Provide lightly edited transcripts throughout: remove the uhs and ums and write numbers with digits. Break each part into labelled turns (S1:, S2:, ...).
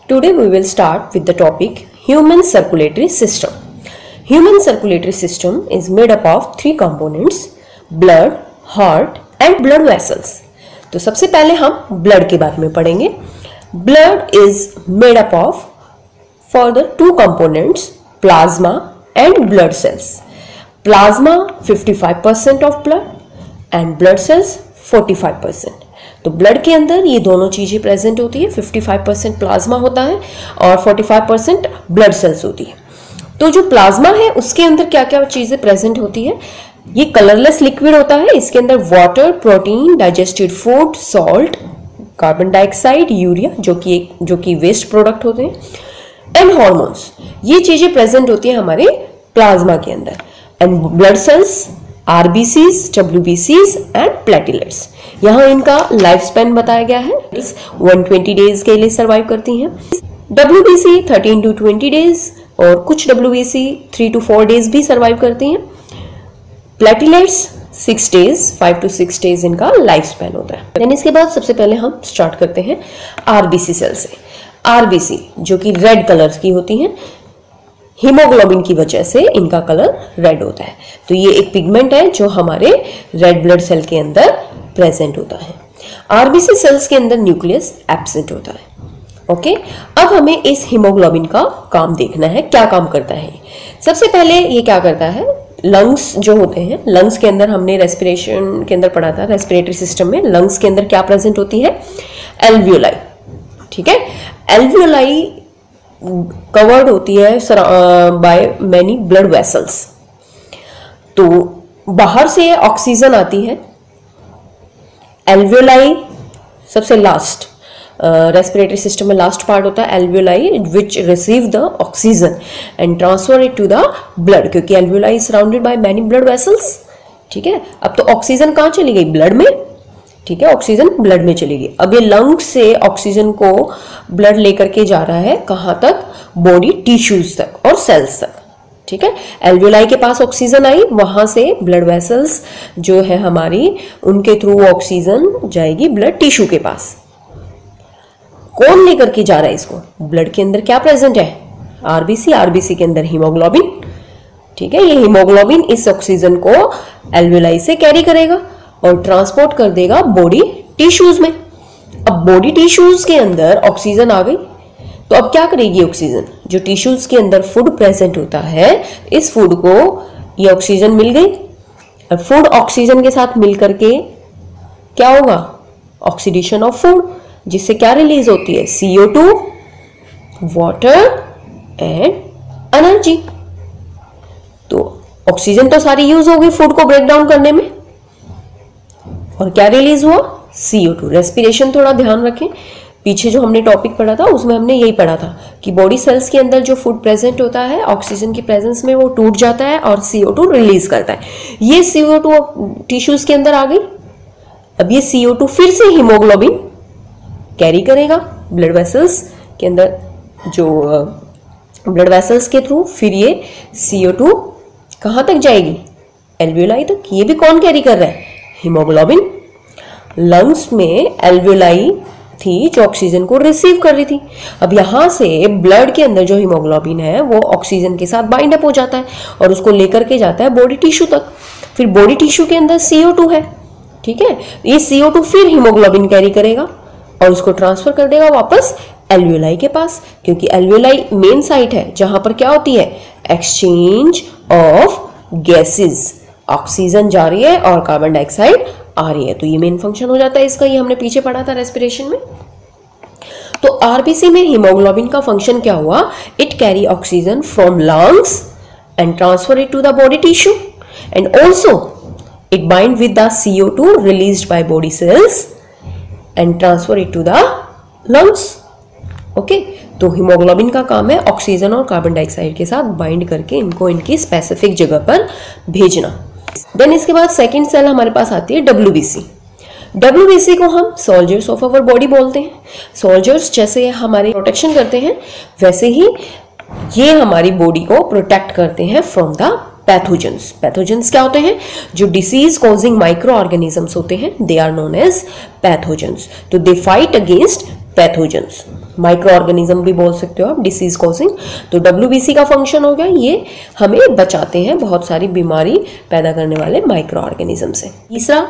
S1: Today we will start with the topic human circulatory system. Human circulatory system is made up of three components: blood, heart and blood vessels. तो सबसे पहले हम blood के बारे में पढ़ेंगे. Blood is made up of further two components, plasma and blood cells. Plasma 55% of blood and blood cells 45%. तो blood के अंदर ये दोनों चीजें प्रेजेंट होती है. 55% प्लाज्मा होता है और 45% ब्लड सेल्स होती है. तो जो प्लाज्मा है उसके अंदर क्या क्या चीजें प्रेजेंट होती है? ये कलरलेस लिक्विड होता है. इसके अंदर water, protein, digested food, salt, carbon dioxide, urea जो कि वेस्ट प्रोडक्ट होते हैं, एंड हॉर्मोन्स. ये चीजें प्रेजेंट होती है हमारे प्लाज्मा के अंदर. And blood cells, RBCs, WBCs and platelets. यहाँ इनका लाइफ स्पैन बताया गया है. 120 डेज के लिए सर्वाइव करती हैं. WBC 13 to 20 डेज और कुछ WBC 3 to 4 डेज भी सर्वाइव करती हैं. प्लेटलेट्स 6 डेज, 5 to 6 डेज इनका लाइफ स्पैन होता है. यानी इसके बाद सबसे पहले हम स्टार्ट करते हैं RBC सेल से. RBC जो कि रेड कलर की होती हैं, हीमोग्लोबिन की वजह से इनका कलर रेड होता है. तो ये एक पिगमेंट है जो हमारे रेड ब्लड सेल के अंदर प्रेजेंट होता है. RBC सेल्स के अंदर न्यूक्लियस एब्सेंट होता है. ओके, अब हमें इस हीमोग्लोबिन का काम देखना है. क्या काम करता है? सबसे पहले ये क्या करता है, लंग्स जो होते हैं, लंग्स के अंदर हमने रेस्पिरेशन के अंदर पढ़ा था, रेस्पिरेटरी सिस्टम में लंग्स के अंदर क्या प्रेजेंट होती है? एल्वियोलाई. ठीक है, एल्वियोलाई कवर्ड होती है बाय मैनी ब्लड वेसल्स. तो बाहर से ऑक्सीजन आती है. एल्वियोलाई सबसे लास्ट, रेस्पिरेटरी सिस्टम में लास्ट पार्ट होता है alveoli, which receive the oxygen and transfer it to the blood, क्योंकि alveoli is surrounded by many blood vessels. ठीक है, अब तो ऑक्सीजन कहाँ चली गई? ब्लड में. ठीक है, ऑक्सीजन ब्लड में चली गई. अब ये लंग से ऑक्सीजन को ब्लड लेकर के जा रहा है कहाँ तक? बॉडी टिश्यूज तक और सेल्स तक. ठीक है, एल्वियोलाई के पास ऑक्सीजन आई, वहां से ब्लड वेसल्स जो है हमारी, उनके थ्रू ऑक्सीजन जाएगी ब्लड टिश्यू के पास. कौन लेकर के जा रहा है इसको? ब्लड के अंदर क्या प्रेजेंट है? RBC के अंदर हीमोग्लोबिन. ठीक है, ये हीमोग्लोबिन इस ऑक्सीजन को एल्वियोलाई से कैरी करेगा और ट्रांसपोर्ट कर देगा बॉडी टिश्यूज में. अब बॉडी टिश्यूज के अंदर ऑक्सीजन आ गई, तो अब क्या करेगी ऑक्सीजन? जो टिश्यूज के अंदर फूड प्रेजेंट होता है, इस फूड को ये ऑक्सीजन मिल गई. अब फूड ऑक्सीजन के साथ मिल करके क्या होगा? ऑक्सीडेशन ऑफ फूड, जिससे क्या रिलीज होती है? CO2, water and energy. तो ऑक्सीजन तो सारी यूज हो गई फूड को ब्रेक डाउन करने में, और क्या रिलीज हुआ? CO2. रेस्पिरेशन थोड़ा ध्यान रखें. पीछे जो हमने टॉपिक पढ़ा था उसमें हमने यही पढ़ा था कि बॉडी सेल्स के अंदर जो फूड प्रेजेंट होता है, ऑक्सीजन की प्रेजेंस में वो टूट जाता है और CO2 रिलीज करता है. ये CO2 टिश्यूज के अंदर आ गई. अब ये CO2 फिर से हीमोग्लोबिन कैरी करेगा ब्लड वेसल्स के अंदर, जो ब्लड वेसल्स के थ्रू फिर ये CO2 कहाँ तक जाएगी? एल्वियोलाई तक. ये भी कौन कैरी कर रहा है? हीमोग्लोबिन. लंग्स में एल्वियोलाई थी जो ऑक्सीजन को रिसीव कर रही थी. अब यहां से ब्लड के अंदर जो हीमोग्लोबिन है वो ऑक्सीजन के साथ बाइंड अप हो जाता है और उसको लेकर के जाता है बॉडी टिश्यू तक. फिर बॉडी टिश्यू के अंदर CO2 है. ठीक है, ये CO2 फिर हीमोग्लोबिन कैरी करेगा और उसको ट्रांसफर कर देगा वापस एल्वियोलाई के पास, क्योंकि एल्वियोलाई मेन साइट है जहां पर क्या होती है? Exchange of gases. ऑक्सीजन जा रही है और कार्बन डाइऑक्साइड आ रही है. तो ये मेन फंक्शन हो जाता है इसका. ये हमने पीछे पढ़ा था रेस्पिरेशन में. तो RBC में हीमोग्लोबिन का फंक्शन क्या हुआ? It carry oxygen from lungs and transfer it to the body tissue and also it bind with the CO2 released by body cells and transfer it to the lungs. Okay, तो haemoglobin का काम है oxygen और carbon dioxide के साथ bind करके इनको इनकी स्पेसिफिक जगह पर भेजना. देन इसके बाद सेकंड सेल हमारे पास आती है WBC. WBC को हम सोल्जर्स ऑफ आवर बॉडी बोलते हैं. सोल्जर्स जैसे हमारी प्रोटेक्शन करते हैं, वैसे ही ये हमारी बॉडी को प्रोटेक्ट करते हैं फ्रॉम द पैथोजेंस. पैथोजेंस क्या होते हैं? जो डिसीज कॉजिंग माइक्रो ऑर्गेनिजम्स होते हैं, they are known as pathogens. तो they fight against pathogens. Microorganism भी बोल सकते हो आप, डिसीज कॉजिंग। तो WBC का फंक्शन हो गया, ये हमें बचाते हैं बहुत सारी बीमारी पैदा करने वाले माइक्रो ऑर्गेनिज्म से। तीसरा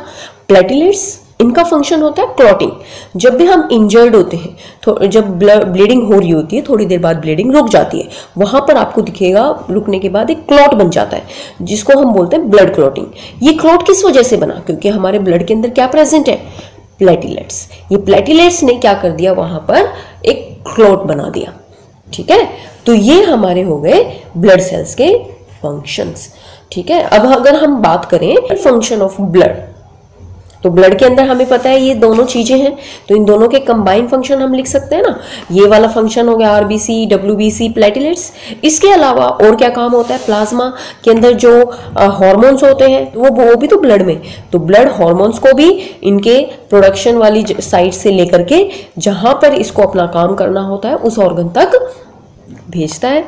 S1: प्लेटलेट्स, इनका फंक्शन होता है क्लॉटिंग। जब भी हम इंजर्ड होते हैं, तो जब ब्लीडिंग हो रही होती है, थोड़ी देर बाद ब्लीडिंग रुक जाती है, वहां पर आपको दिखेगा रुकने के बाद एक क्लॉट बन जाता है, जिसको हम बोलते हैं ब्लड क्लॉटिंग। ये क्लॉट किस वजह से बना? क्योंकि हमारे ब्लड के अंदर क्या प्रेजेंट है? प्लेटलेट्स। ये प्लेटलेट्स ने क्या कर दिया, वहां पर एक क्लॉट बना दिया। ठीक है, तो ये हमारे हो गए ब्लड सेल्स के फंक्शंस। ठीक है, अब अगर हम बात करें फंक्शन ऑफ ब्लड, तो ब्लड के अंदर हमें पता है ये दोनों चीजें हैं, तो इन दोनों के कंबाइन फंक्शन हम लिख सकते हैं ना। ये वाला फंक्शन हो गया RBC, WBC, प्लेटलेट्स। इसके अलावा और क्या काम होता है? प्लाज्मा के अंदर जो हार्मोन्स होते हैं वो भी तो ब्लड में, तो ब्लड हार्मोन्स को भी इनके प्रोडक्शन वाली साइट से लेकर के जहां पर इसको अपना काम करना होता है उस ऑर्गन तक भेजता है।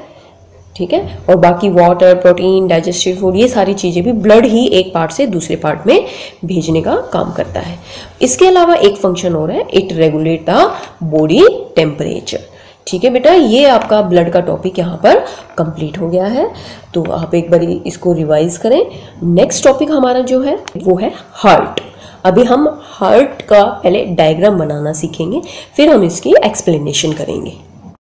S1: ठीक है, और बाकी वाटर, प्रोटीन, डाइजेस्टिव फूड, ये सारी चीजें भी ब्लड ही एक पार्ट से दूसरे पार्ट में भेजने का काम करता है। इसके अलावा एक फंक्शन हो रहा है, it regulate the body temperature. ठीक है बेटा, ये आपका ब्लड का टॉपिक यहाँ पर कंप्लीट हो गया है, तो आप एक बार इसको रिवाइज करें। नेक्स्ट टॉपिक हमारा जो है वो है हार्ट। अभी हम हार्ट का पहले डायग्राम बनाना सीखेंगे, फिर हम इसकी एक्सप्लेनेशन करेंगे।